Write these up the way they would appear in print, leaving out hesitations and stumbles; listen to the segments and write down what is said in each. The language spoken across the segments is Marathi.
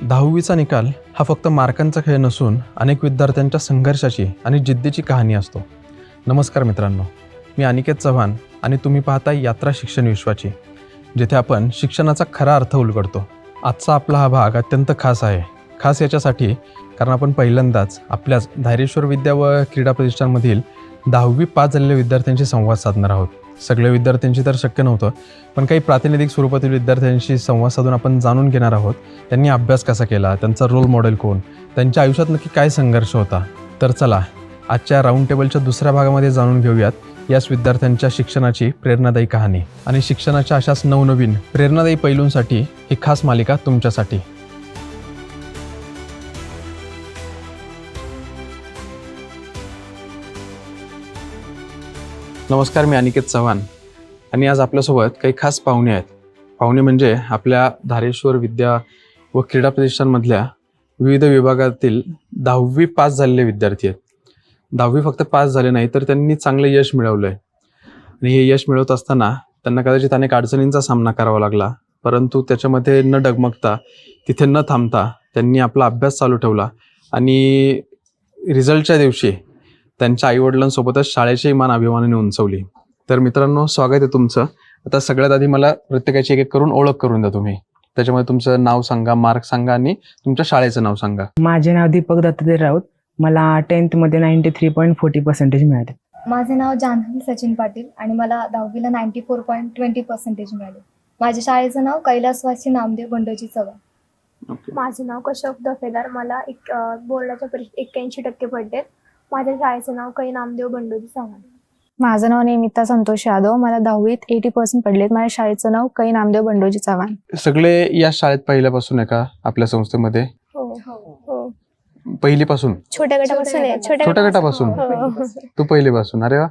10वीचा निकाल हा फक्त मार्कांचा खेळ नसून अनेक विद्यार्थ्यांच्या संघर्षाची आणि जिद्दीची कहाणी असतो. नमस्कार मित्रांनो, मी अनिकेत चव्हाण आणि तुम्ही पाहताय यात्रा शिक्षण विश्वाची, जिथे आपण शिक्षणाचा खरा अर्थ उलगडतो. आजचा आपला हा भाग अत्यंत खास आहे. खास याच्यासाठी कारण आपण पहिल्यांदाच आपल्याच धैर्येश्वर विद्या व क्रीडा प्रतिष्ठानमधील 10वी पास झालेल्या विद्यार्थ्यांशी संवाद साधणार आहोत. सगळ्या विद्यार्थ्यांशी तर शक्य नव्हतं, पण काही प्रातिनिधिक स्वरूपातील विद्यार्थ्यांशी संवाद साधून आपण जाणून घेणार आहोत त्यांनी अभ्यास कसा केला, त्यांचा रोल मॉडेल कोण, त्यांच्या आयुष्यात नक्की काय संघर्ष होता. तर चला आजच्या राऊंड टेबलच्या दुसऱ्या भागामध्ये जाणून घेऊयात याच विद्यार्थ्यांच्या शिक्षणाची प्रेरणादायी कहाणी. आणि शिक्षणाच्या अशाच नवनवीन प्रेरणादायी पैलूंसाठी ही खास मालिका तुमच्यासाठी. नमस्कार, मी अनिकेत चव्हाण आणि आज आपल्यासोबत काही खास पाहुणे आहेत. पाहुणे म्हणजे आपल्या धैर्येश्वर विद्या व क्रीडा प्रतिष्ठानमधल्या विविध विभागातील 10वी पास झालेले विद्यार्थी आहेत. 10वी फक्त पास झाले नाही तर त्यांनी चांगलं यश मिळवलं आहे. आणि हे यश मिळवत असताना त्यांना कदाचित अनेक अडचणींचा सामना करावा लागला, परंतु त्याच्यामध्ये न डगमगता, तिथे न थांबता त्यांनी आपला अभ्यास चालू ठेवला आणि रिझल्टच्या दिवशी त्यांच्या आईवडिलांसोबतच शाळेची मान अभिमानाने उंचवली. तर मित्रांनो, स्वागत आहे तुमचं. आता सगळ्यात आधी मला प्रत्येकाची एक एक करून ओळख करून द्या तुम्ही. त्याच्यामध्ये तुमचं नाव सांगा, मार्क सांगा आणि तुमच्या शाळेचं नाव सांगा. माझे नाव दीपक दत्तात्रय राऊत. मला 10th मध्ये 93.40% मिळाले. माझे नाव जान्हवी सचिन पाटील आणि मला 10वीला 94.20% मिळाले. माझ्या शाळेचं नाव कैलासवासी नामदेव बंडोजी चव्हाण. माझं नाव कश्यप दफेदार. मला बोर्डाच्या परीक्षेत 81% पडले. माझ्या शाळेचं नाव कै नामदेव बंडोजी चव्हाण. माझं नाव निमित्ता संतोष यादव. मला 10वीत 80% पडलेत. माझ्या शाळेचं नाव कै नामदेव बंडोजी चव्हाण. सगळे या शाळेत पहिल्यापासून आहे का आपल्या संस्थेमध्ये? हो हो. पहिलीपासून? छोट्या गटापासून आहे. छोट्या गटापासून? हो. तू पहिलीपासून? अरे वा,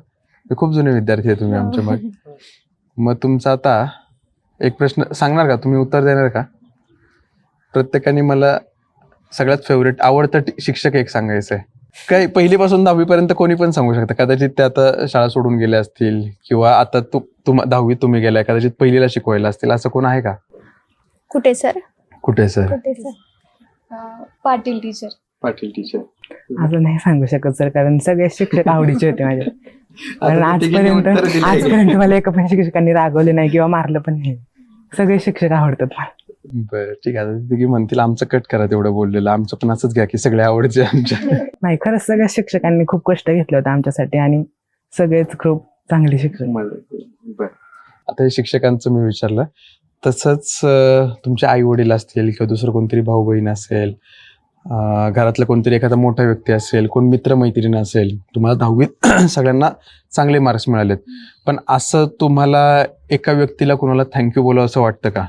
खूप जुने विद्यार्थी आहे तुम्ही आमच्या. मग तुमचा आता एक प्रश्न सांगणार का, तुम्ही उत्तर देणार का? प्रत्येकाने मला सगळ्यात फेवरेट आवडतं शिक्षक एक सांगायचं आहे. काही पहिलीपासून 10वी पर्यंत कोणी पण सांगू शकतं. कदाचित ते आता शाळा सोडून गेले असतील किंवा आता 10वी तुम्ही गेलाय, कदाचित पहिलीला शिकवायला असतील, असं कोण आहे का? कुठे सर? कुठे sir? Patil teacher. Patil teacher. असं नाही सांगू शकत सर, कारण सगळे शिक्षक आवडीचे होते माझे. कारण आजपर्यंत मला एका पण शिक्षकांनी रागवले नाही किंवा मारलं पण नाही. सगळे शिक्षक आवडतात मला. बरं, ठीक आहे. तिघी म्हणतील आमचं कट करा तेवढं बोललेलं, आमचं पण असंच घ्या की सगळे आवडचे आमच्या. नाही, खरंच सगळ्या शिक्षकांनी खूप कष्ट घेतले होते आमच्यासाठी आणि सगळेच खूप चांगले शिक्षक. बरं, आता हे शिक्षकांचं मी विचारलं, तसंच तुमचे आई वडील असतील किंवा दुसरं कोणतरी भाऊ बहीण असेल, घरातलं कोणतरी एखादा मोठा व्यक्ती असेल, कोण मित्रमैत्रीण असेल, तुम्हाला 10वीत सगळ्यांना चांगले मार्क्स मिळालेत, पण असं तुम्हाला एका व्यक्तीला कोणाला थँक्यू बोलावं असं वाटतं का?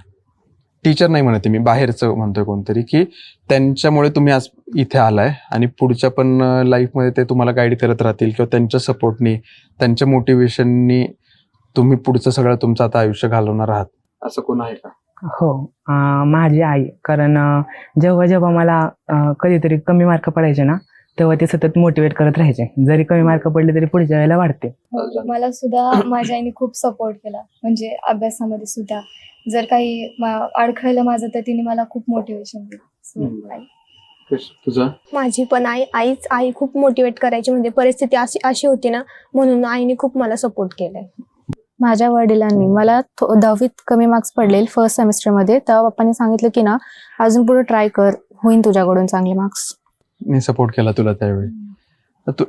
टीचर नाही म्हणते मी, बाहेरचं म्हणतोय कोणतरी, की त्यांच्यामुळे तुम्ही आज इथे आलाय आणि पुढच्या पण लाईफमध्ये ते तुम्हाला गाईड करत राहतील किंवा त्यांच्या सपोर्टनी, त्यांच्या मोटिवेशननी तुम्ही पुढचं सगळं तुमचं आता आयुष्य घालवणार आहात, असं कोण आहे का? हो, माझी आई. कारण जेव्हा जेव्हा मला कधीतरी कमी मार्क पडायचे ना, तेव्हा ते सतत मोटिवेट करत राहायचे. जरी कमी मार्क पडले तरी पुढच्या वेळेला वाढते. मला सुद्धा माझ्या आईने खूप सपोर्ट केला, म्हणजे अभ्यासामध्ये सुद्धा. जर काही अडखळलं माझं तर तिने मला खूप मोटिवेशन दिलं. तुझं? माझी पण आई खूप मोटिवेट करायची. म्हणजे परिस्थिती अशी होती ना, म्हणून आईने खूप मला सपोर्ट केलाय. माझ्या वडिलांनी मला 10वीत कमी मार्क्स पडले फर्स्ट सेमिस्टरमध्ये, तेव्हा पप्पांनी सांगितलं की ना अजून पुढे ट्राय कर, होईन तुझ्याकडून चांगले मार्क्स. मी सपोर्ट केला तुला त्यावेळी.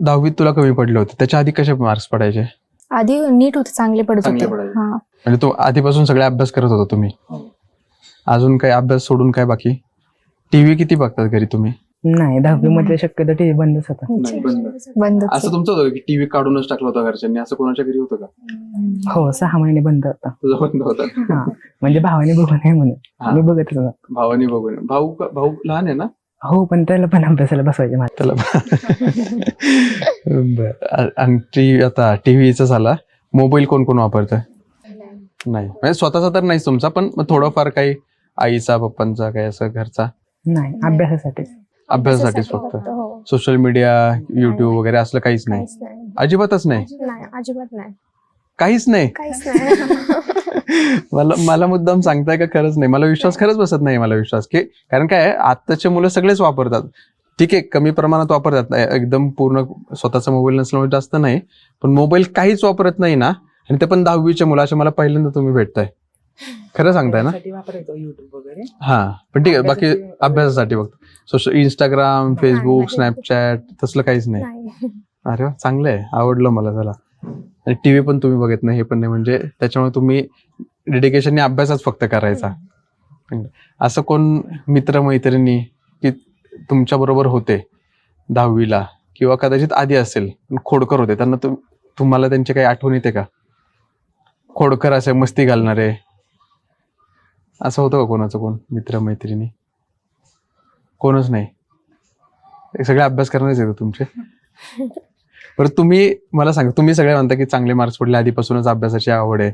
10वीत तुला कमी पडले होते, त्याच्या आधी कसे मार्क्स पडायचे? आधी नीट होते, चांगले पडत होते. हा, म्हणजे तू आधीपासून सगळे अभ्यास करत होता तुम्ही? अजून काही अभ्यास सोडून काय बाकी? टीव्ही किती बघतात घरी तुम्ही? नाही, 10वी मध्ये शक्यतो टीव्ही बंदच होता. बंद. असं तुमचं होतं की टीव्ही काढूनच टाकला होता घरच्यांनी, असं कोणाच्या घरी होतं का? हो, 6 महिने बंद होता. तुझा बंद होता? हा, म्हणजे भावाने बघू नये म्हणून मी बघतच होता. भावानी बघून. भाऊ लहान आहे ना? हो, पण त्याला पण अभ्यासाला बसवायचे माझ्या. त्याला आणि आता टीव्हीचा झाला, मोबाईल कोण कोण वापरतं? नाही, म्हणजे स्वतःचा तर नाहीच तुमचा, पण थोडंफार काही आईचा, पप्पांचा, काही असं घरचा? नाही, अभ्यासासाठीच. अभ्यासासाठीच फक्त? सोशल मीडिया, युट्यूब वगैरे असलं काहीच नाही? अजिबातच नाही? नाही, अजिबात नाही. काहीच नाही? काहीच नाही. मला मुद्दाम सांगताय का खरंच नाही, मला विश्वास खरंच बसत नाही मला विश्वास की, कारण काय आहे, आत्ताचे मुलं सगळेच वापरतात. ठीक आहे, कमी प्रमाणात वापरतात, एकदम पूर्ण स्वतःचा मोबाईल नसल्यामुळे जास्त नाही, पण मोबाईल काहीच वापरत नाही ना, आणि ते पण 10वीचे मुलं, असे मला पहिल्यांदा तुम्ही भेटताय. खरं सांगताय ना? वापरायचो युट्यूब वगैरे. हा, पण ठीक आहे, बाकी अभ्यासासाठी फक्त सोशल, इंस्टाग्राम, फेसबुक, स्नॅपचॅट तसलं काहीच नाही. नाही. अरे वा, चांगलं आहे, आवडलं मला त्याला. आणि टीव्ही पण तुम्ही बघत नाही, हे पण नाही, म्हणजे त्याच्यामुळे तुम्ही डेडिकेशनने अभ्यासच फक्त करायचा. असं कोण मित्रमैत्रिणी की तुमच्या बरोबर होते 10वीला किंवा कदाचित आधी असेल, पण खोडकर होते, त्यांना तुम्हाला त्यांची काही आठवण येते का? खोडकर असे मस्ती घालणारे, असं होतं का कोणाचं, कोण मित्रमैत्रिणी? कोणच नाही, हे सगळे अभ्यास करणारच येतो तुमचे. बरं, तुम्ही मला सांगा, तुम्ही सगळे म्हणता की चांगले मार्क्स पडले, आधीपासूनच अभ्यासाची आवड आहे,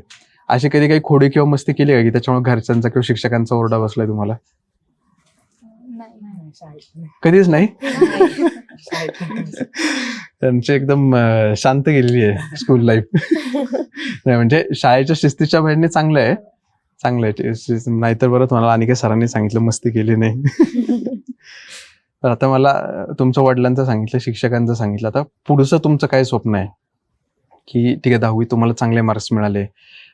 अशी कधी काही खोडी किंवा मस्ती केली का की त्याच्यामुळे घरच्यांचा किंवा शिक्षकांचा ओरडा बसलाय तुम्हाला? कधीच नाही. त्यांची एकदम शांत गेलेली आहे स्कूल लाईफ. नाही म्हणजे शाळेच्या शिस्तीच्या बाहेरने चांगलं आहे, चांगलं आहे. नाहीतर बरं तुम्हाला आणि काही सरांनी सांगितलं मस्ती केली नाही. तर आता मला तुमच्या वडिलांचं सांगितलं, शिक्षकांचं सांगितलं, आता पुढचं तुमचं काय स्वप्न आहे? की ठीक आहे, 10वी तुम्हाला चांगले मार्क्स मिळाले,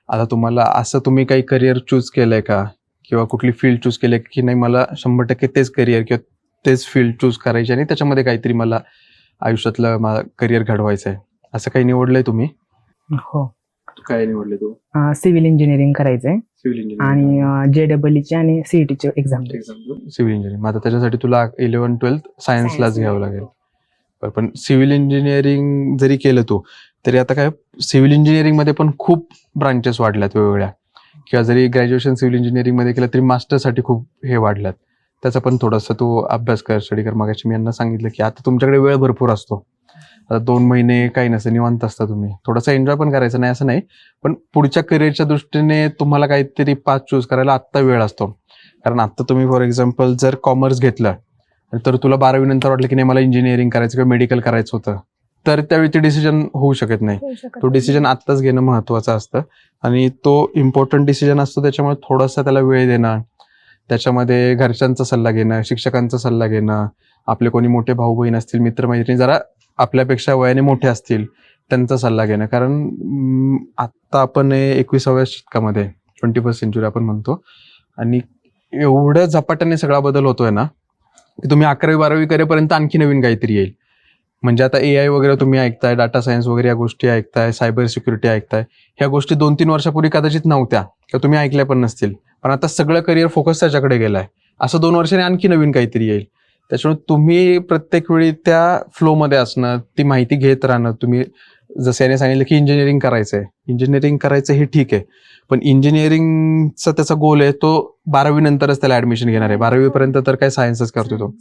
आता तुम्हाला असं तुम्ही काही करिअर चूज केलंय का, किंवा कुठली फील्ड चूज केली की नाही मला 100% तेच करिअर किंवा तेच फील्ड चूज करायची आणि त्याच्यामध्ये काहीतरी मला आयुष्यातलं माझं करिअर घडवायचं आहे, असं काही निवडलंय तुम्ही? हो, काय निवडले तू? सिव्हिल इंजिनिअरिंग करायचंय सिव्हिल आणि JEE आणि CET एक्झाम. Civil engineering. मग आता त्याच्यासाठी तुला 11-12 सायन्सलाच घ्यावं लागेल. पण सिव्हिल इंजिनिअरिंग जरी केलं तू तरी आता काय, सिव्हिल इंजिनिअरिंग मध्ये पण खूप ब्रांचेस वाढल्यात वेगवेगळ्या, किंवा जरी ग्रॅज्युएशन सिव्हिल इंजिनिअरिंग मध्ये केलं तरी मास्टरसाठी खूप हे वाढल्यात. त्याचा पण थोडासा तू अभ्यास कर, स्टडी कर. मागाशी मी यांना सांगितलं की आता तुमच्याकडे वेळ भरपूर असतो, आता 2 महिने काही नसतं, निवांत असता तुम्ही, थोडासा एन्जॉय पण करायचं नाही असं नाही, पण पुढच्या करिअरच्या दृष्टीने तुम्हाला काहीतरी पाथ चूज करायला आत्ता वेळ असतो. कारण आत्ता तुम्ही फॉर एक्झाम्पल जर कॉमर्स घेतलं तर तुला 12वी नंतर वाटलं की नाही मला इंजिनिअरिंग करायचं किंवा मेडिकल करायचं होतं, तर त्यावेळी ते डिसिजन होऊ शकत नाही. तो डिसिजन आत्ताच घेणं महत्वाचं असतं आणि तो इम्पॉर्टंट डिसिजन असतो, त्याच्यामुळे थोडासा त्याला वेळ देणं, त्याच्यामध्ये घरच्यांचा सल्ला घेणं, शिक्षकांचा सल्ला घेणं, आपले कोणी मोठे भाऊ बहीण असतील, मित्रमैत्रिणी जरा आपल्यापेक्षा वयाने मोठे असतील त्यांचा सल्ला घेणं. कारण आत्ता आपण 21व्या शतकामध्ये 21st सेंचुरी आपण म्हणतो, आणि एवढं झपाट्याने सगळा बदल होतोय ना की तुम्ही 11वी-12वी करेपर्यंत आणखी नवीन काहीतरी येईल. म्हणजे आता AI वगैरे तुम्ही ऐकताय, डाटा सायन्स वगैरे या गोष्टी ऐकताय, सायबर सिक्युरिटी ऐकताय, ह्या गोष्टी 2-3 वर्षापूर्वी कदाचित नव्हत्या किंवा तुम्ही ऐकल्या पण नसतील, पण आता सगळं करिअर फोकस त्याच्याकडे गेलाय. असं 2 वर्षांनी आणखी नवीन काहीतरी येईल. त्याच्यामुळे तुम्ही प्रत्येक वेळी त्या फ्लोमध्ये असणं, ती माहिती घेत राहणं. तुम्ही जसं याने सांगितलं की इंजिनिअरिंग करायचं हे ठीक आहे, पण इंजिनिअरिंगचा त्याचा गोल आहे तो 12वी नंतरच त्याला ऍडमिशन घेणार आहे. 12वी पर्यंत तर काय सायन्सच करतो तो,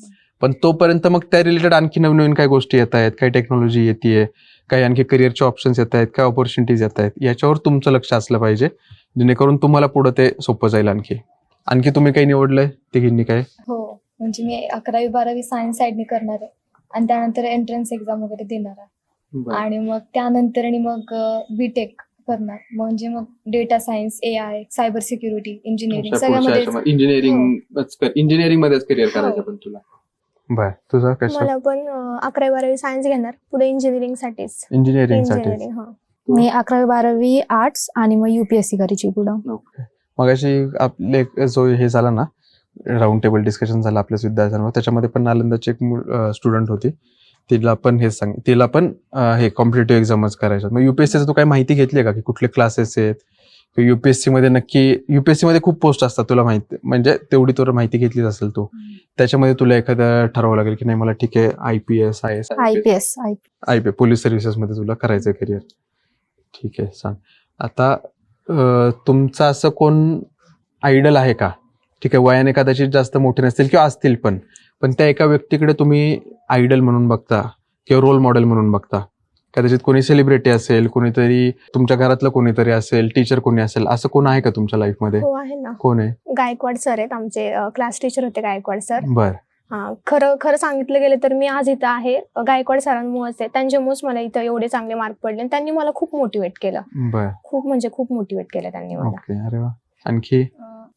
पण तोपर्यंत मग त्या रिलेटेड आणखी नवीन नवीन काही गोष्टी येत आहेत, काही टेक्नॉलॉजी येते, काही आणखी करिअरचे ऑप्शन्स येत आहेत, काही ऑपॉर्च्युनिटीज येत आहेत, याच्यावर तुमचं लक्ष असलं पाहिजे, जेणेकरून तुम्हाला पुढे ते सोपं जाईल. आणखी तुम्ही काही निवडलंय तिघींनी काय? हो, म्हणजे मी 11वी-12वी सायन्स साईडने करणार आहे आणि त्यानंतर एंट्रन्स एक्झाम वगैरे देणार आहे, आणि मग त्यानंतर मग बीटेक करणार, म्हणजे मग data science, AI, cyber security, engineering सगळ्यामध्ये. इंजिनिअरिंग मध्येच करिअर करायचं पण तुला? बर, तुझा कसं? मला पण 11वी-12वी सायन्स घेणार, पुढे इंजिनिअरिंगसाठीच. इंजिनिअरिंगसाठी. मी 11वी-12वी आर्ट्स आणि मग UPSC करायची पुढं. ओके. मग अशी आपले जो हे झाला ना राऊंड टेबल डिस्कशन झालं आपल्याच विद्यार्थ्यांवर, त्याच्यामध्ये पण नालंदाची एक स्टुडंट होती, तिला पण तिला पण हे कॉम्पिटेटिव्ह एक्झामच करायच्यात. मग UPSCचं तू काय माहिती घेतली का की कुठले क्लासेस आहेत, UPSC मध्ये नक्की UPSC मध्ये खूप पोस्ट असतात, तुला माहिती, म्हणजे तेवढी तुला माहिती घेतलीच असेल तू, त्याच्यामध्ये तुला एखादं ठरवावं लागेल की नाही मला ठीक आहे IPS, IPS पोलीस सर्व्हिसेस मध्ये तुला करायचं करिअर. ठीक आहे, सांग आता तुमचं असं कोण आयडल आहे का? ठीक आहे, वयाने कदाचित जास्त मोठे नसतील किंवा असतील, पण त्या एका व्यक्तीकडे तुम्ही आयडल म्हणून बघता किंवा रोल मॉडेल म्हणून बघता. कदाचित कोणी सेलिब्रिटी असेल, कोणीतरी तुमच्या घरातलं कोणीतरी असेल, टीचर कोणी असेल, असं कोण आहे का तुमच्या लाईफमध्ये? हो, आहे ना. कोण आहे? गायकवाड सर आहेत, आमचे क्लास टीचर होते गायकवाड सर. बर, खरं खरं सांगितलं गेलं तर मी आज इथं आहे गायकवाड सरांमुळेच आहे. त्यांच्यामुळेच मला इथं एवढे चांगले मार्क पडले आणि त्यांनी मला खूप मोटिवेट केलं. बर, खूप म्हणजे खूप मोटिवेट केलं त्यांनी मला. ओके. अरे वा. आणखी?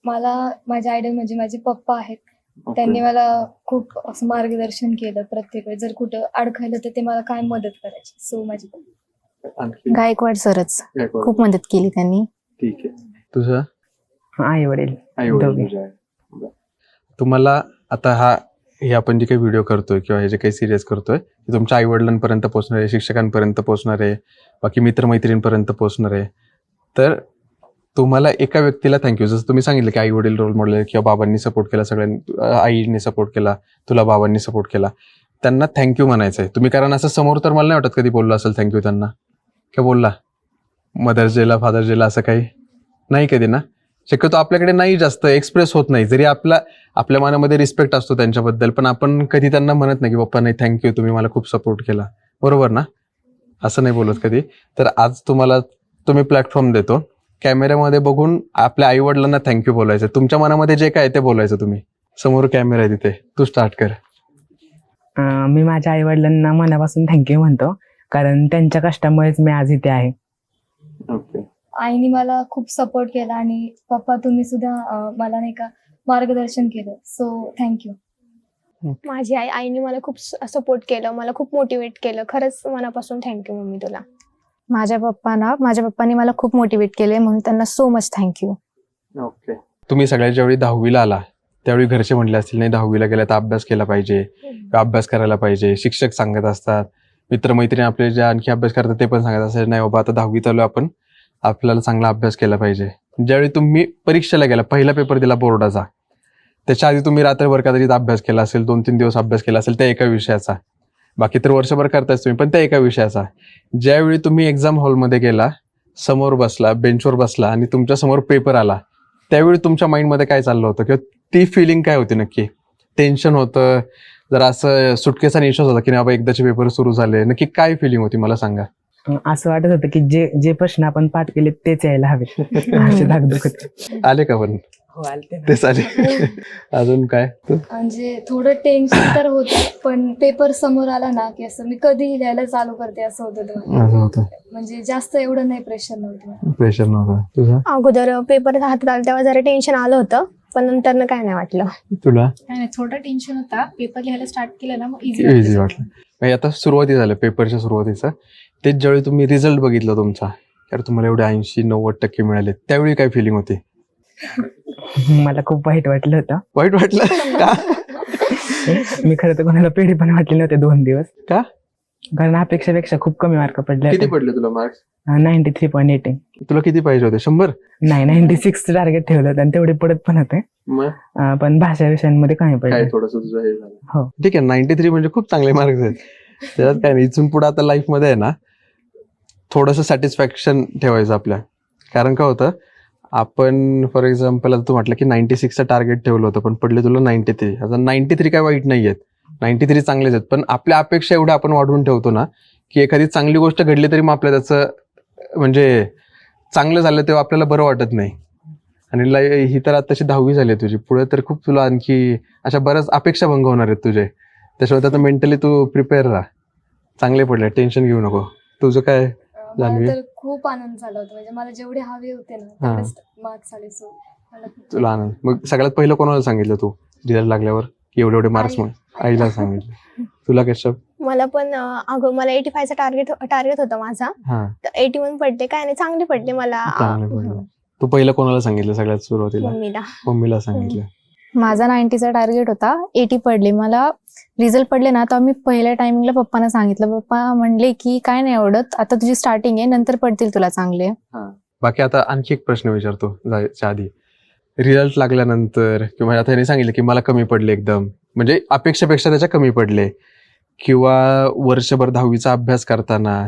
मला माझे आयडल म्हणजे माझे पप्पा आहेत. त्यांनी मला खूप असं मार्गदर्शन केलं प्रत्येक वेळी. जर कुठं अडखळलं तर ते मला काय मदत करायची. सो माझे आणखी? गायकवाड सरच गायकवाड. खूप मदत केली त्यांनी. ठीक आहे. तुझं? आई वडील आई-वडील दोघे. तुझे आहे. बरं. तुम्हाला आता हे आपण जे काही व्हिडिओ करतोय किंवा हे जे काही सिरियस करतोय ते तुमच्या आई वडिलांपर्यंत पोहोचणार आहे, शिक्षकांपर्यंत पोहोचणार आहे, बाकी मित्रमैत्रिणींपर्यंत पोहोचणार आहे. तर तुम्हाला एका व्यक्तीला थँक्यू, जसं तुम्ही सांगितलं की आई वडील रोल मॉडेल आहे किंवा बाबांनी सपोर्ट केला, सगळ्यांनी आईने सपोर्ट केला, तुला बाबांनी सपोर्ट केला, त्यांना थँक्यू म्हणायचं आहे तुम्ही. कारण असं समोर तर मला नाही वाटत कधी बोलला असेल थँक्यू त्यांना. का बोलला? मदर्स डेला, फादर्स डेला असं काही नाही कधी ना? शक्यतो आपल्याकडे नाही जास्त एक्सप्रेस होत नाही. जरी आपल्या मनामध्ये रिस्पेक्ट असतो त्यांच्याबद्दल, पण आपण कधी त्यांना म्हणत नाही की पप्पा नाही थँक्यू, तुम्ही मला खूप सपोर्ट केला. बरोबर ना? असं नाही बोलत कधी. तर आज तुम्ही प्लॅटफॉर्म देतो. कॅमेऱ्यामध्ये बघून आपल्या आई वडिलांना थँक्यू बोलायचं. तुमच्या मनामध्ये जे काय ते बोलायचं तुम्ही. समोर कॅमेरा आहे तिथे, तू स्टार्ट कर. मी माझ्या आई वडिलांना मनापासून थँक्यू म्हणतो, कारण त्यांच्या कष्टामुळेच मी आज इथे आहे. ओके. आईने मला खूप सपोर्ट केला आणि पप्पा तुम्ही सुद्धा मला नाही का मार्गदर्शन केलं. So thank you. माझी आईने मला खूप सपोर्ट केलं, मला खूप मोटिवेट केलं. खरंच मनापासून थँक्यू मम्मी तुला. माझ्या पप्पांनी मला खूप मोटिवेट केले, म्हणून त्यांना सो मच थँक्यू. ओके. तुम्ही सगळ्या ज्यावेळी 10वीला आला त्यावेळी घरचे म्हणले असतील नाही 10वीला गेला तर अभ्यास केला पाहिजे, अभ्यास करायला पाहिजे, शिक्षक सांगत असतात, मित्रमैत्रिणी आपले जे आणखी अभ्यास करतात ते पण सांगत असतात नाही बाबा आता 10वीत आलो आपण, आपल्याला चांगला अभ्यास केला पाहिजे. ज्यावेळी तुम्ही परीक्षेला गेला, पहिला पेपर दिला बोर्डाचा, त्याच्या आधी तुम्ही रात्रभर कदाचित अभ्यास केला असेल, 2-3 दिवस अभ्यास केला असेल त्या एका विषयाचा, बाकी तर वर्षभर करताच तुम्ही, पण त्या एका विषयाचा. ज्यावेळी तुम्ही एक्झाम हॉलमध्ये गेला, समोर बसला, बेंचवर बसला आणि तुमच्या समोर पेपर आला, त्यावेळी तुमच्या माइंडमध्ये काय चाललं होतं किंवा ती फिलिंग काय होती नक्की? टेन्शन होतं, जरा असं सुटकेचा निश्वास होता की नाही बाबा एकदाचे पेपर सुरू झाले, नक्की काय फिलिंग होती मला सांगा? असं वाटत होतं की जे प्रश्न आपण पाठ केले तेच यायला हवे. अशी धाकधूक होती. आले का पण? हो आलते ना. तेच आले. अजून काय? म्हणजे थोडं टेन्शन तर होतं, पण पेपर समोर आला ना की असं मी कधीही लिहायला चालू करते असं होतं तेव्हा. असं होतं. म्हणजे जास्त एवढं नाही प्रेशर नव्हतं. प्रेशर नव्हतं. तुझं? अगोदर पेपर हातात आला तेव्हा जरा टेन्शन आलं होतं, पण नंतर काय नाही वाटलं. तुला? नाही थोडं टेन्शन होता. पेपर लिहायला स्टार्ट केलं ना मग इझी वाटलं. म्हणजे आता सुरुवाती झालं पेपरच्या सुरुवातीचं, तेच ज्यावेळी तुम्ही रिझल्ट बघितला तुमचा, कारण तुम्हाला एवढे 80-90% मिळाले, त्यावेळी काय फिलिंग होती? मला खूप वाईट वाटलं होतं. वाईट वाटलं का? मी खरं तर कोणाला पेढे पण वाटले नव्हते 2 दिवस, का? कारण अपेक्षापेक्षा खूप कमी मार्क पडले किती होते. पडले तुला मार्क्स? 93.8. तुला किती पाहिजे होते? 100? नाही 96 टार्गेट ठेवलं होतं आणि तेवढे पडत पण होते. मग पण भाषा विषयांमध्ये कमी काय पडले. थोडस तुझं हे झालं? हो. ठीक आहे, 93 म्हणजे खूप चांगले मार्क्स आहेत. त्याच्यात काय नाही, इथून पुढे आता लाईफ मध्ये आहे ना थोडंसं सॅटिस्फॅक्शन ठेवायचं आपल्या. कारण काय होतं, आपण फॉर एक्झाम्पल आता तू म्हटलं की 96चं टार्गेट ठेवलं होतं पण पडले तुला 93. आता 93 काय वाईट नाही आहेत, 93 चांगलेच आहेत, पण आपल्या अपेक्षा एवढ्या आपण वाढवून ठेवतो ना की एखादी चांगली गोष्ट घडली तरी मग आपल्या त्याचं म्हणजे चांगलं झालं तेव्हा आपल्याला बरं वाटत नाही. आणि ही तर आता तशी 10वी झाली आहे तुझी, पुढे तर खूप तुला आणखी अशा बऱ्याच अपेक्षा भंग होणार आहेत तुझे. त्याच्यामुळे आता मेंटली तू प्रिपेअर राहा. चांगले पडले, टेन्शन घेऊ नको. तुझं काय? जान्हवी? मला तर खूप आनंद झाला होता. म्हणजे मला जेवढे हवे होते ना तेवढेच मार्क्स आले. सो मला खूप तुला आनंद. मग सगळ्यात पहिलं कोणाला सांगितलं तू रिझल्ट लागल्यावर की एवढे एवढे मार्क्स? मग आईला सांगितलं. तुला कसं? मला पण अगं मला 85चा टार्गेट होता माझा, हा, तर 81 पडले. काय नाही, चांगले पडले मला. चांगले पडले. तू पहिलं कोणाला सांगितलं सगळ्यात सुरुवातीला? मम्मीला. मम्मीला सांगितलं. माझा 90चा टार्गेट होता, 80 पडले. मला रिझल्ट पडले ना तर मी पहिल्या टायमिंगला पप्पांना सांगितलं. पप्पा म्हणले की काय नाही आवडत, आता तुझी स्टार्टिंग आहे, नंतर पडतील तुला चांगले. बाकी आता आणखी एक प्रश्न विचारतो जायच्या आधी. रिझल्ट लागल्यानंतर किंवा आता त्यांनी सांगितलं की मला कमी पडले एकदम, म्हणजे अपेक्षेपेक्षा त्याच्या कमी पडले, किंवा वर्षभर 10वीचा अभ्यास करताना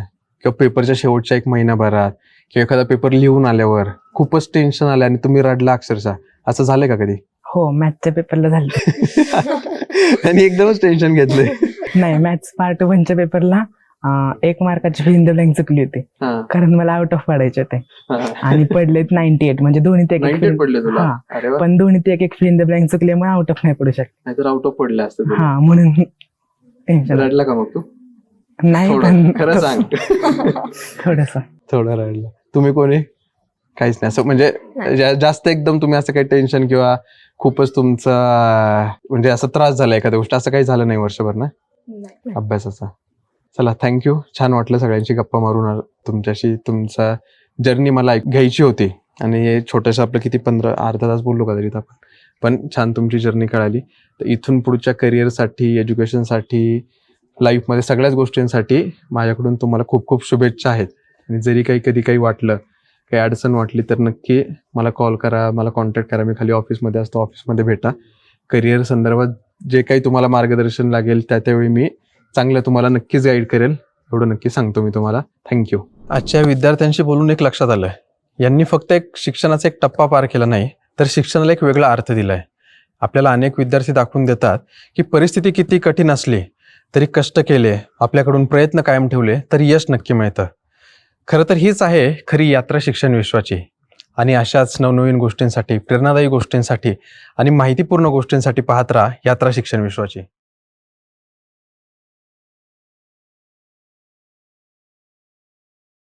किंवा पेपरच्या शेवटच्या 1 महिनाभरात किंवा एखादा पेपर लिहून आल्यावर खूपच टेन्शन आलं आणि तुम्ही रडला अक्षरशः, असं झालंय का कधी? हो, मॅथच्या पेपरला झालं. आणि एकदमच टेन्शन घेतलंय. नाही, मॅथ्स पार्ट 1च्या पेपरला 1 मार्काची फिल इन द ब्लँक चुकली होती हा, कारण मला आउट ऑफ पडायचे होते हा. आणि पडलेत 98 म्हणजे दोन्हीत एक 98 पडले तुला? हा. अरे वा, पण दोन्हीत एक फिल इन द ब्लँक चुकल्यामुळे आउट ऑफ नाही पडू शकत. नाहीतर आउट ऑफ पडले असते तुला. हा म्हणून टेन्शन रडला का मग तू? नाही थोडं पण खरं सांग. थोडस थोडं रडलं. तुम्ही कोणी? काहीच नाही असं म्हणजे जास्त एकदम तुम्ही असं काही टेन्शन किंवा खूपच तुमचा म्हणजे असं त्रास झाला एखाद्या गोष्ट असं काही झालं नाही वर्षभर ना अभ्यासाचा? चला, थँक्यू. छान वाटलं सगळ्यांची गप्पा मारून तुमच्याशी. तुमचा जर्नी मला घ्यायची होती आणि हे छोटंसं आपलं किती अर्धा तास बोललो का तरी आपण, पण छान तुमची जर्नी कळाली. तर इथून पुढच्या करिअरसाठी, एज्युकेशनसाठी, लाईफमध्ये सगळ्याच गोष्टींसाठी माझ्याकडून तुम्हाला खूप खूप शुभेच्छा आहेत. आणि जरी कधी काही वाटलं, काही अडचण वाटली तर नक्की मला कॉल करा, मला कॉन्टॅक्ट करा. मी खाली ऑफिसमध्ये असतो, ऑफिसमध्ये भेटा. करिअर संदर्भात जे काही तुम्हाला मार्गदर्शन लागेल त्यावेळी मी चांगलं तुम्हाला नक्कीच गाईड करेल, एवढं नक्की सांगतो मी तुम्हाला. थँक्यू. आजच्या विद्यार्थ्यांशी बोलून एक लक्षात आलं, यांनी फक्त एक शिक्षणाचा एक टप्पा पार केला नाही, तर शिक्षणाला एक वेगळा अर्थ दिला आहे. आपल्याला अनेक विद्यार्थी दाखवून देतात की परिस्थिती किती कठीण असली तरी कष्ट केले, आपल्याकडून प्रयत्न कायम ठेवले तर यश नक्की मिळतं. खरं तर हीच आहे खरी यात्रा शिक्षण विश्वाची. आणि अशाच नवनवीन गोष्टींसाठी, प्रेरणादायी गोष्टींसाठी आणि माहितीपूर्ण गोष्टींसाठी पाहत राहा यात्रा शिक्षण विश्वाची.